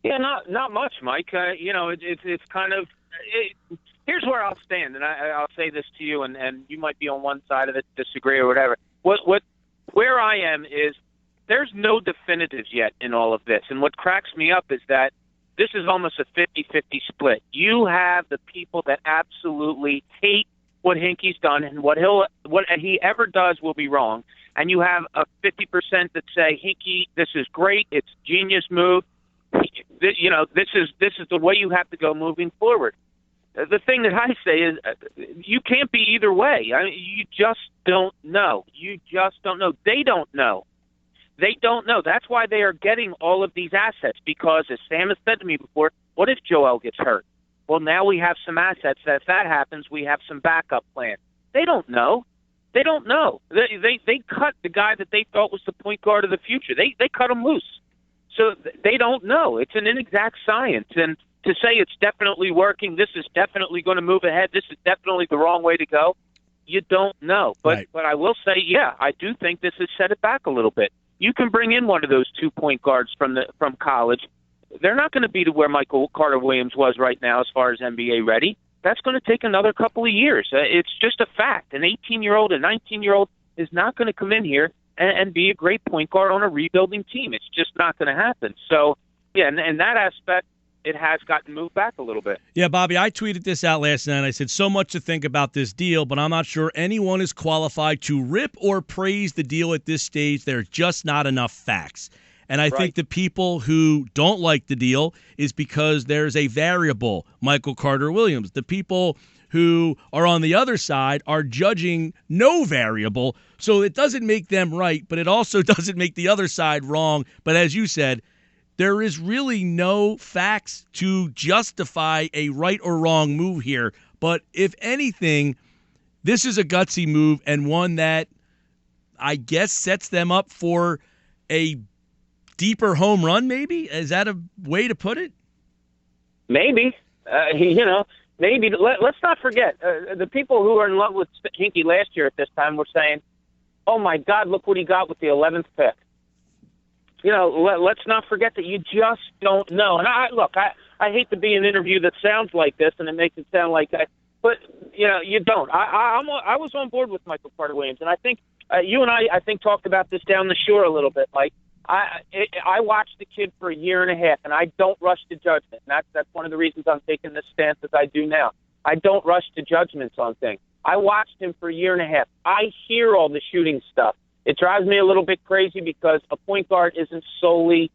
Yeah, not much, Mike. It's kind of here's where I'll stand, and I'll say this to you, and you might be on one side of it, disagree or whatever. Where I am is there's no definitives yet in all of this, and what cracks me up is that this is almost a 50-50 split. You have the people that absolutely hate what Hinkie's done, and what he ever does will be wrong, and you have a 50% that say, Hinkie, this is great, it's a genius move. This is the way you have to go moving forward. The thing that I say is you can't be either way. You just don't know. You just don't know. They don't know. They don't know. That's why they are getting all of these assets because, as Sam has said to me before, what if Joel gets hurt? Well, now we have some assets that if that happens, we have some backup plan. They don't know. They don't know. They cut the guy that they thought was the point guard of the future. They cut him loose. So they don't know. It's an inexact science. And to say it's definitely working, this is definitely going to move ahead, this is definitely the wrong way to go, you don't know. But I will say, yeah, I do think this has set it back a little bit. You can bring in one of those 2-point guards from college. They're not going to be to where Michael Carter-Williams was right now as far as NBA ready. That's going to take another couple of years. It's just a fact. An 18-year-old, a 19-year-old is not going to come in here and be a great point guard on a rebuilding team. It's just not going to happen. So, yeah, in that aspect, it has gotten moved back a little bit. Yeah, Bobby, I tweeted this out last night. I said, so much to think about this deal, but I'm not sure anyone is qualified to rip or praise the deal at this stage. There's just not enough facts. And I think the people who don't like the deal is because there's a variable, Michael Carter-Williams. The people who are on the other side are judging no variable, so it doesn't make them right, but it also doesn't make the other side wrong. But as you said, there is really no facts to justify a right or wrong move here. But if anything, this is a gutsy move and one that I guess sets them up for a deeper home run, maybe? Is that a way to put it? Maybe. Maybe. Let's not forget, the people who are in love with Hinkie last year at this time were saying, oh, my God, look what he got with the 11th pick. Let's not forget that you just don't know. And I hate to be in an interview that sounds like this, and it makes it sound like that. But, you don't. I was on board with Michael Carter-Williams, and I think you and I think, talked about this down the shore a little bit, Mike. I watched the kid for a year and a half, and I don't rush to judgment. And that's one of the reasons I'm taking this stance as I do now. I don't rush to judgments on things. I watched him for a year and a half. I hear all the shooting stuff. It drives me a little bit crazy because a point guard isn't solely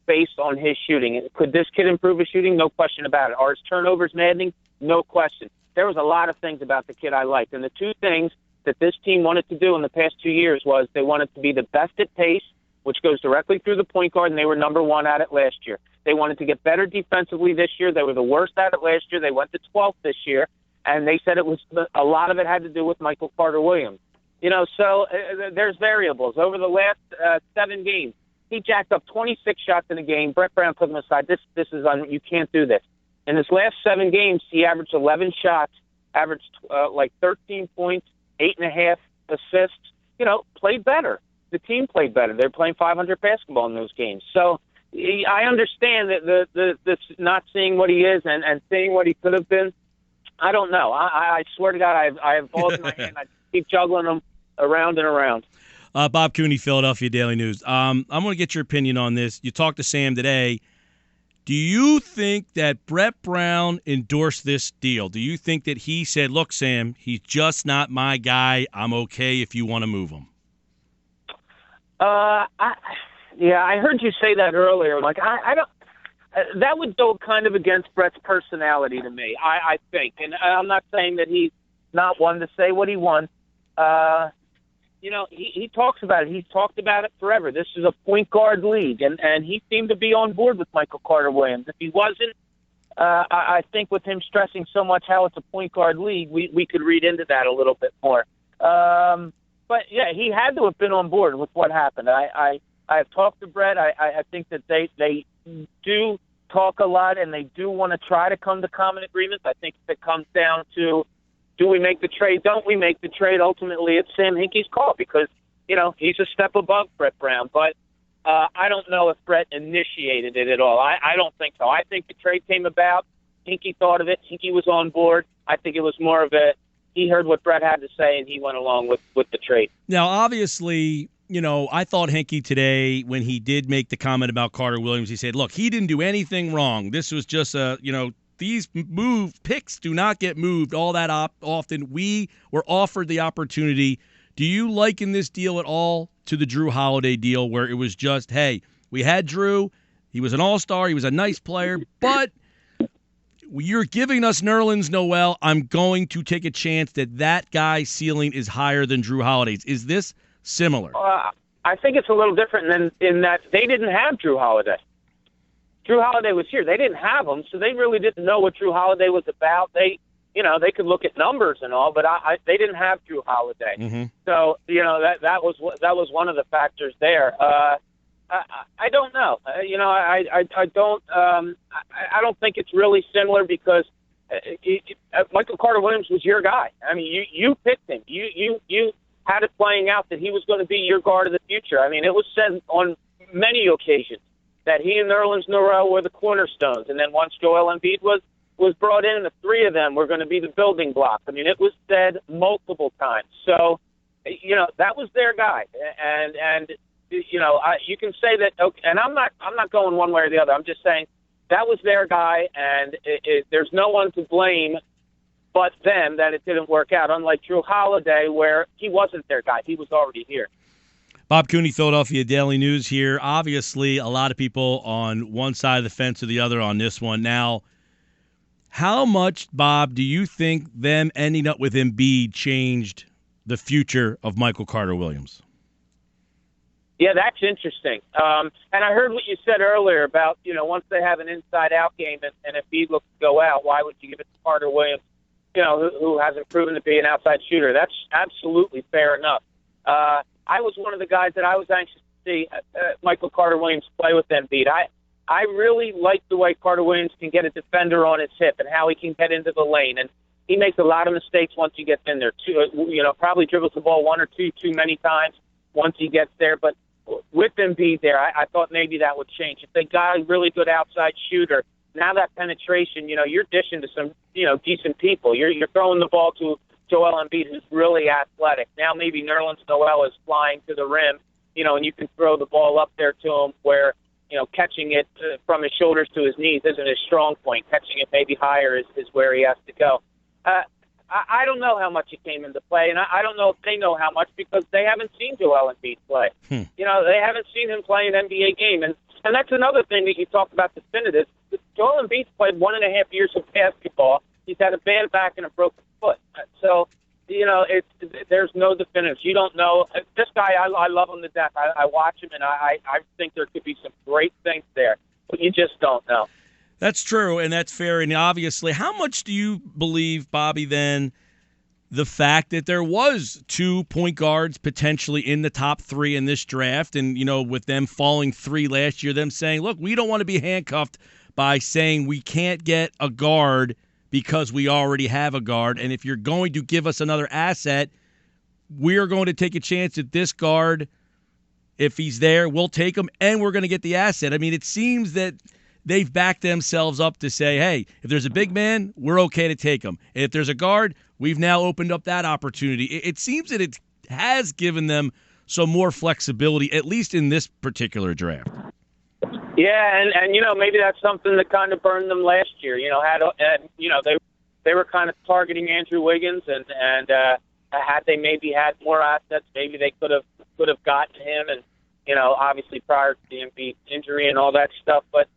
based on his shooting. Could this kid improve his shooting? No question about it. Are his turnovers maddening? No question. There was a lot of things about the kid I liked. And the two things that this team wanted to do in the past 2 years was they wanted to be the best at pace, which goes directly through the point guard, and they were number one at it last year. They wanted to get better defensively this year. They were the worst at it last year. They went to 12th this year, and they said a lot of it had to do with Michael Carter-Williams. So there's variables. Over the last 7 games, he jacked up 26 shots in a game. Brett Brown took him aside. This is you can't do this. In his last 7 games, he averaged 11 shots, averaged 13 points, 8.5 assists. Played better. The team played better. They're playing 500 basketball in those games. So I understand that the not seeing what he is and seeing what he could have been. I don't know. I swear to God, I have balls in my hand. I keep juggling them around and around. Bob Cooney, Philadelphia Daily News. I'm going to get your opinion on this. You talked to Sam today. Do you think that Brett Brown endorsed this deal? Do you think that he said, look, Sam, he's just not my guy. I'm okay if you want to move him? I heard you say that earlier. Like, I don't. That would go kind of against Brett's personality to me. I think, and I'm not saying that he's not one to say what he wants. He talks about it. He's talked about it forever. This is a point guard league, and he seemed to be on board with Michael Carter-Williams. If he wasn't, I think with him stressing so much how it's a point guard league, we could read into that a little bit more. But, yeah, he had to have been on board with what happened. I have talked to Brett. I think that they do talk a lot, and they do want to try to come to common agreements. I think if it comes down to, do we make the trade, don't we make the trade, ultimately it's Sam Hinkie's call because, he's a step above Brett Brown. But I don't know if Brett initiated it at all. I don't think so. I think the trade came about. Hinkie thought of it. Hinkie was on board. I think it was more of he heard what Brett had to say, and he went along with the trade. Now, obviously, I thought Hinkie today, when he did make the comment about Carter Williams, he said, look, he didn't do anything wrong. This was just these picks do not get moved all that often. We were offered the opportunity. Do you liken this deal at all to the Drew Holiday deal, where it was just, hey, we had Drew, he was an all-star, he was a nice player, but you're giving us Nerlens Noel, I'm going to take a chance that guy's ceiling is higher than Drew Holiday's. Is this similar? I think it's a little different in that they didn't have Drew Holiday. Drew Holiday was here. They didn't have him, so they really didn't know what Drew Holiday was about. They could look at numbers and all, but they didn't have Drew Holiday. Mm-hmm. So that was one of the factors there. I don't know. I don't think it's really similar because Michael Carter Williams was your guy. I mean, you picked him. You had it playing out that he was going to be your guard of the future. I mean, it was said on many occasions that he and Nerlens Noel were the cornerstones, and then once Joel Embiid was brought in, the three of them were going to be the building block. I mean, it was said multiple times. So, that was their guy, and you can say that. Okay, and I'm not going one way or the other. I'm just saying that was their guy, and there's no one to blame but them that it didn't work out. Unlike Drew Holiday, where he wasn't their guy, he was already here. Bob Cooney, Philadelphia Daily News here. Obviously, a lot of people on one side of the fence or the other on this one. Now, how much, Bob, do you think them ending up with Embiid changed the future of Michael Carter Williams? Yeah, that's interesting. And I heard what you said earlier about, once they have an inside-out game and Embiid looks to go out, why would you give it to Carter Williams, who hasn't proven to be an outside shooter? That's absolutely fair enough. I was one of the guys that I was anxious to see Michael Carter Williams play with Embiid. I really like the way Carter Williams can get a defender on his hip and how he can get into the lane. And he makes a lot of mistakes once he gets in there. Probably dribbles the ball one or two too many times once he gets there. But with Embiid there, I thought maybe that would change. If they got a really good outside shooter, now that penetration, you're dishing to some, decent people. You're throwing the ball to Joel Embiid, who's really athletic. Now maybe Nerlens Noel is flying to the rim, and you can throw the ball up there to him where, catching it from his shoulders to his knees isn't his strong point. Catching it maybe higher is where he has to go. I don't know how much it came into play, and I don't know if they know how much because they haven't seen Joel Embiid play. They haven't seen him play an NBA game, and that's another thing that you talked about definitive. Joel Embiid's played 1.5 years of basketball. He's had a bad back and a broken foot. So, there's no definitives. You don't know. This guy, I love him to death. I watch him, and I think there could be some great things there, but you just don't know. That's true, and that's fair. And obviously, how much do you believe, Bobby, then, the fact that there was 2 point guards potentially in the top 3 in this draft, and, with them falling 3 last year, them saying, look, we don't want to be handcuffed by saying we can't get a guard because we already have a guard, and if you're going to give us another asset, we're going to take a chance that this guard, if he's there, we'll take him, and we're going to get the asset. I mean, it seems that they've backed themselves up to say, hey, if there's a big man, we're okay to take him. And if there's a guard, we've now opened up that opportunity. It seems that it has given them some more flexibility, at least in this particular draft. Yeah, and maybe that's something that kind of burned them last year. They were kind of targeting Andrew Wiggins, and had they maybe had more assets, maybe they could have gotten him, and obviously prior to the Embiid injury and all that stuff. But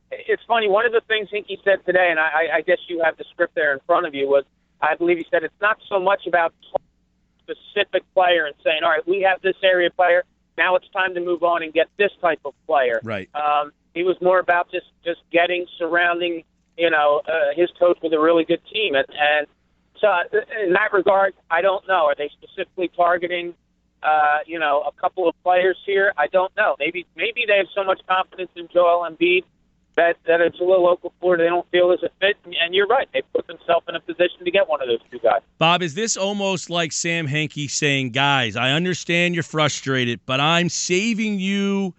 it's funny. One of the things Hinkie said today, and I guess you have the script there in front of you, was I believe he said it's not so much about specific player and saying, all right, we have this area player. Now it's time to move on and get this type of player. Right. He was more about just surrounding, his coach with a really good team. And so in that regard, I don't know. Are they specifically targeting, a couple of players here? I don't know. Maybe they have so much confidence in Joel Embiid that it's a little local Florida. They don't feel as a fit, and you're right. They put themselves in a position to get one of those two guys. Bob, is this almost like Sam Hinkie saying, guys, I understand you're frustrated, but I'm saving you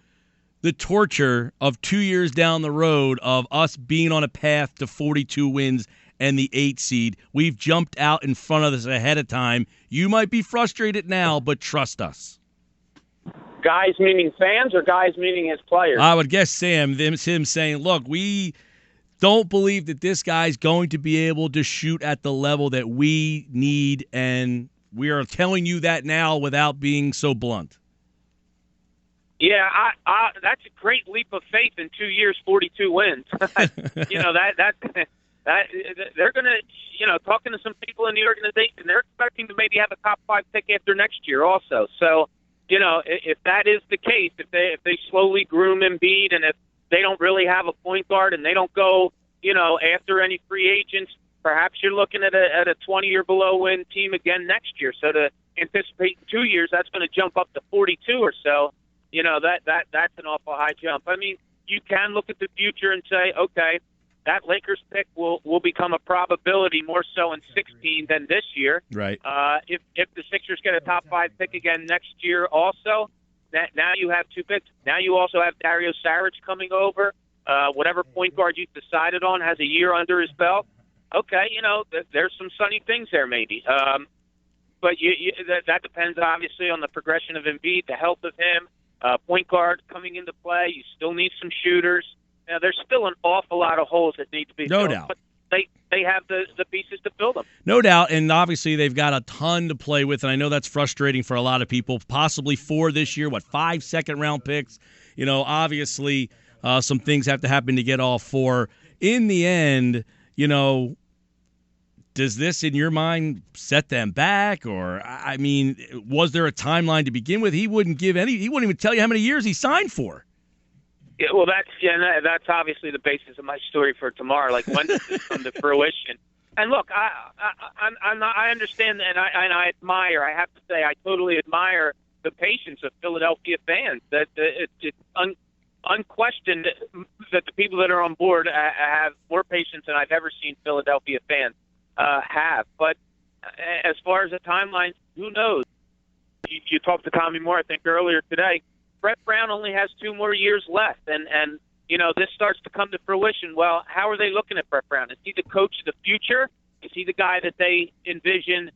the torture of 2 years down the road of us being on a path to 42 wins and the 8 seed. We've jumped out in front of this ahead of time. You might be frustrated now, but trust us. Guys meaning fans or guys meaning his players? I would guess Sam, him saying, look, we don't believe that this guy's going to be able to shoot at the level that we need, and we are telling you that now without being so blunt. Yeah, that's a great leap of faith in 2 years, 42 wins. That they're going to, talking to some people in the organization, they're expecting to maybe have a top 5 pick after next year also. So, if that is the case, if they slowly groom Embiid, and if they don't really have a point guard and they don't go, after any free agents, perhaps you're looking at a 20 or below win team again next year. So to anticipate in 2 years, that's going to jump up to 42 or so. That's an awful high jump. I mean, you can look at the future and say, okay, that Lakers pick will become a probability more so in 16 than this year. Right. If the Sixers get a top 5 pick again next year also, now you have 2 picks. Now you also have Dario Saric coming over. Whatever point guard you've decided on has a year under his belt. Okay, there's some sunny things there maybe. But that depends obviously on the progression of Embiid, the health of him. Point guard coming into play. You still need some shooters. There's still an awful lot of holes that need to be filled. No doubt. But they have the pieces to fill them. No doubt, and obviously they've got a ton to play with, and I know that's frustrating for a lot of people. Possibly 4 this year, 5 second-round picks? Obviously some things have to happen to get all 4. In the end, does this, in your mind, set them back? Or, I mean, was there a timeline to begin with? He wouldn't even tell you how many years he signed for. Yeah, well, that's obviously the basis of my story for tomorrow. Like, when does this come to fruition? And look, I understand, and I admire. I have to say, I totally admire the patience of Philadelphia fans. That it's unquestioned that the people that are on board have more patience than I've ever seen Philadelphia fans have. But as far as the timeline, who knows? You talked to Tommy Moore, I think, earlier today. Brett Brown only has 2 more years left, and this starts to come to fruition. Well, how are they looking at Brett Brown? Is he the coach of the future? Is he the guy that they envision,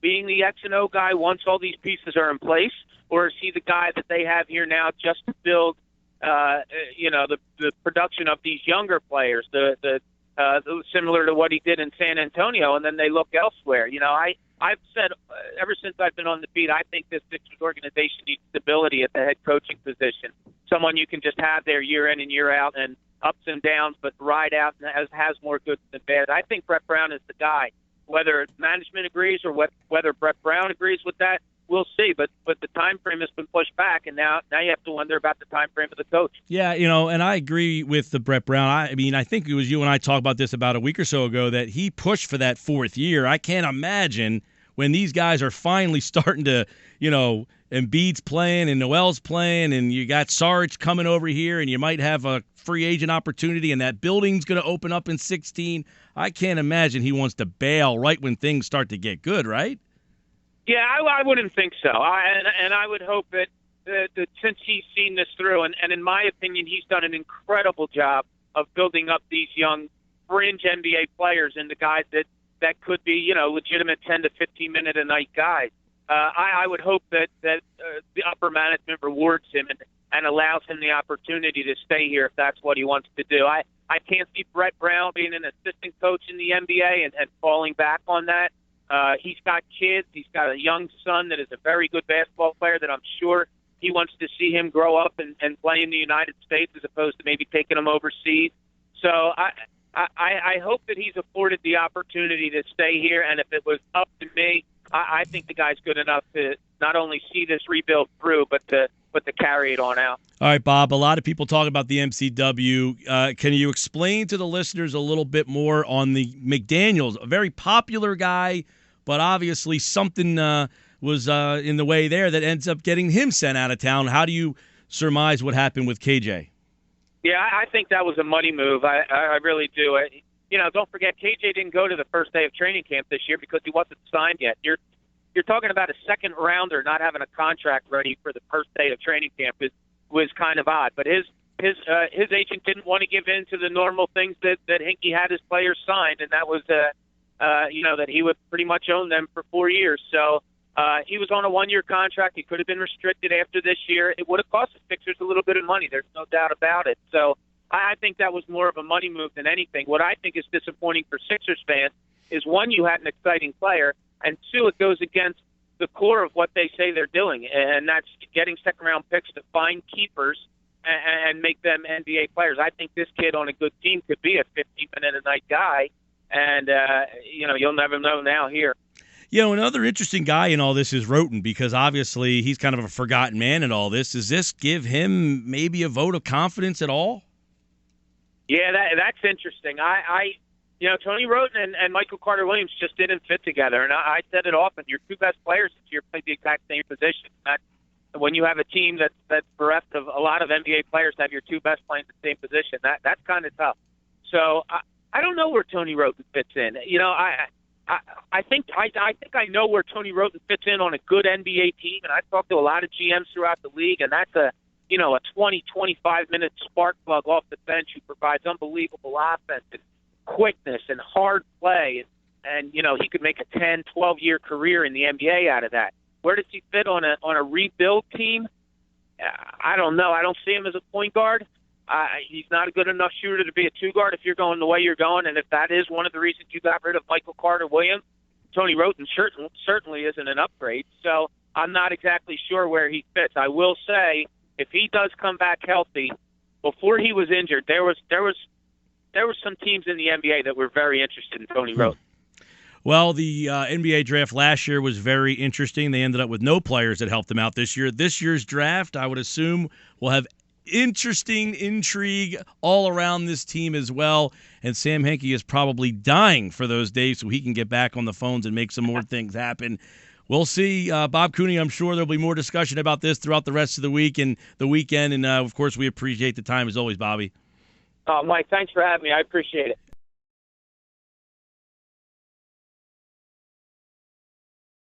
being the X and O guy once all these pieces are in place, or is he the guy that they have here now just to build, the production of these younger players, the similar to what he did in San Antonio, and then they look elsewhere? I've said ever since I've been on the beat, I think this Sixers organization needs stability at the head coaching position. Someone you can just have there year in and year out, and ups and downs, but ride out and has more good than bad. I think Brett Brown is the guy. Whether management agrees or whether Brett Brown agrees with that, we'll see. But the time frame has been pushed back, and now you have to wonder about the time frame of the coach. Yeah, and I agree with the Brett Brown. I mean, I think it was you and I talked about this about a week or so ago that he pushed for that 4th year. I can't imagine when these guys are finally starting to, Embiid's playing and Noel's playing, and you got Saric coming over here, and you might have a free agent opportunity, and that building's going to open up in 16. I can't imagine he wants to bail right when things start to get good, right? Yeah, I wouldn't think so. I would hope that since he's seen this through, and in my opinion, he's done an incredible job of building up these young fringe NBA players into guys that could be, legitimate 10 to 15 minute a night guys. I would hope that the upper management rewards him and allows him the opportunity to stay here if that's what he wants to do. I can't see Brett Brown being an assistant coach in the NBA and falling back on that. He's got kids. He's got a young son that is a very good basketball player that I'm sure he wants to see him grow up and play in the United States as opposed to maybe taking him overseas. So I hope that he's afforded the opportunity to stay here, and if it was up to me, I think the guy's good enough to not only see this rebuild through, but to carry it on out. All right, Bob, a lot of people talk about the MCW. Can you explain to the listeners a little bit more on the McDaniels, a very popular guy, but obviously something was in the way there that ends up getting him sent out of town. How do you surmise what happened with KJ? Yeah, I think that was a money move. I really do. Don't forget, KJ didn't go to the first day of training camp this year because he wasn't signed yet. You're talking about a second rounder not having a contract ready for the first day of training camp was kind of odd. But his agent didn't want to give in to the normal things that Hinkie had his players signed, and that was that he would pretty much own them for 4 years. So he was on a 1-year contract. He could have been restricted after this year. It would have cost the Sixers a little bit of money. There's no doubt about it. So I think that was more of a money move than anything. What I think is disappointing for Sixers fans is, one, you had an exciting player, and two, it goes against the core of what they say they're doing, and that's getting second-round picks to find keepers and make them NBA players. I think this kid on a good team could be a 15-minute-a-night guy, and, you'll never know now here. Another interesting guy in all this is Roten, because obviously he's kind of a forgotten man in all this. Does this give him maybe a vote of confidence at all? Yeah, that's interesting. Tony Roten and Michael Carter-Williams just didn't fit together, and I said it often. Your two best players this year played the exact same position. When you have a team that's bereft of a lot of NBA players, have your two best playing the same position. That's kind of tough. So I don't know where Tony Roten fits in. I think I know where Tony Roten fits in on a good NBA team, and I've talked to a lot of GMs throughout the league, and that's a 20, 25-minute spark plug off the bench who provides unbelievable offense and quickness and hard play, and he could make a 10, 12-year career in the NBA out of that. Where does he fit on a rebuild team? I don't know. I don't see him as a point guard. He's not a good enough shooter to be a two-guard if you're going the way you're going, and if that is one of the reasons you got rid of Michael Carter-Williams, Tony Roten certainly isn't an upgrade. So I'm not exactly sure where he fits. I will say, if he does come back healthy, before he was injured, there was some teams in the NBA that were very interested in Tony Roten. Well, the NBA draft last year was very interesting. They ended up with no players that helped them out this year. This year's draft, I would assume, will have interesting intrigue all around this team as well. And Sam Hinkie is probably dying for those days so he can get back on the phones and make some more things happen. We'll see. Bob Cooney, I'm sure there'll be more discussion about this throughout the rest of the week and the weekend. And, of course, we appreciate the time as always, Bobby. Mike, thanks for having me. I appreciate it.